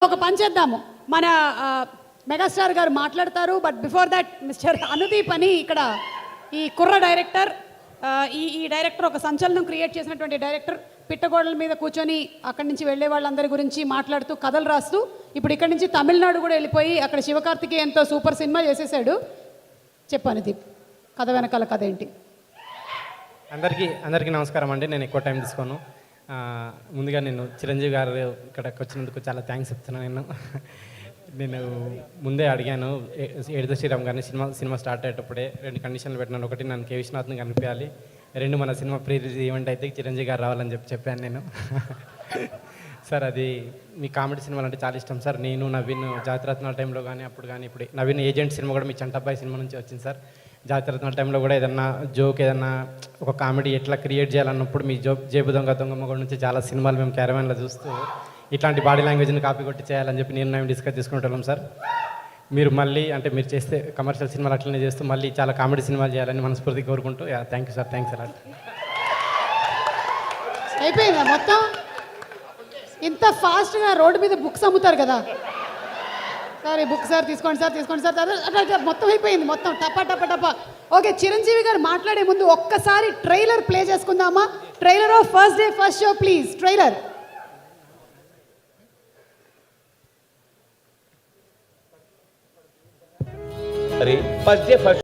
ఒక పని చేద్దాము. మన మెగాస్టార్ గారు మాట్లాడతారు. But before that mister Anudeep అని ఇక్కడ ఈ కుర్ర డైరెక్టర్, ఈ డైరెక్టర్ ఒక సంచలనం క్రియేట్ చేసినటువంటి డైరెక్టర్, పిట్టగోడల మీద కూర్చొని అక్కడి నుంచి వెళ్ళే వాళ్ళందరి గురించి మాట్లాడుతూ కథలు రాస్తూ ఇప్పుడు ఇక్కడి నుంచి తమిళనాడు కూడా వెళ్ళిపోయి అక్కడ శివకార్తికేయన్తో సూపర్ సినిమా చేసేసాడు. చెప్పు అనుదీప్, కథ వెనకాల కథ ఏంటి? అందరికీ నమస్కారం అండి. నేను ఎక్కువ టైం తీసుకోను. ముందుగా నేను చిరంజీవి గారు ఇక్కడికి వచ్చినందుకు చాలా థ్యాంక్స్ చెప్తున్నాను. నేను ముందే అడిగాను ఎడద శ్రీరామ్ గారిని సినిమా స్టార్ట్ అయ్యేటప్పుడే 2 కండిషన్లు పెట్టినాను. ఒకటి, నన్ను కే విశ్వనాథ్ని కనిపించాలి. 2, మన సినిమా ప్రీ రిలీజ్ ఈవెంట్ అయితే చిరంజీవి గారు రావాలని చెప్పాను నేను. సార్, అది మీ కామెడీ సినిమాలు అంటే చాలా ఇష్టం సార్. నేను నవీన్ జాతిరత్నాల టైంలో కానీ అప్పుడు కానీ ఇప్పుడు నవీన్ ఏజెంట్ సినిమా కూడా మీ చంటబ్బాయి సినిమా నుంచి వచ్చింది సార్. జాతిరత్నాల టైంలో కూడా ఏదన్నా జోక్, ఏదన్నా ఒక కామెడీ ఎట్లా క్రియేట్ చేయాలన్నప్పుడు మీ జేబు దొంగ కూడా నుంచి చాలా సినిమాలు మేము క్యారవాన్లో చూస్తూ ఇట్లాంటి బాడీ లాంగ్వేజ్ని కాపీ కొట్టి చేయాలని చెప్పి నేను డిస్కస్ చేసుకుంటాం సార్. మీరు మళ్ళీ అంటే మీరు చేస్తే కమర్షియల్ సినిమాలు అట్లనే చేస్తూ మళ్ళీ చాలా కామెడీ సినిమాలు చేయాలని మనస్ఫూర్తి కోరుకుంటూ thank you sir. Thanks a lot. అయిపోయిందా మొత్తం? ఇంత ఫాస్ట్గా రోడ్డు మీద బుక్స్ అమ్ముతారు కదా సార్. ఈ బుక్ సార్ తీసుకోండి సార్ అట్లా మొత్తం అయిపోయింది, మొత్తం టపా. ఓకే, చిరంజీవి గారు మాట్లాడే ముందు ఒక్కసారి ట్రైలర్ ప్లే చేసుకుందామా? Trailer of first day first show please. Trailer. అరే, ఫస్ట్ డే ఫస్ట్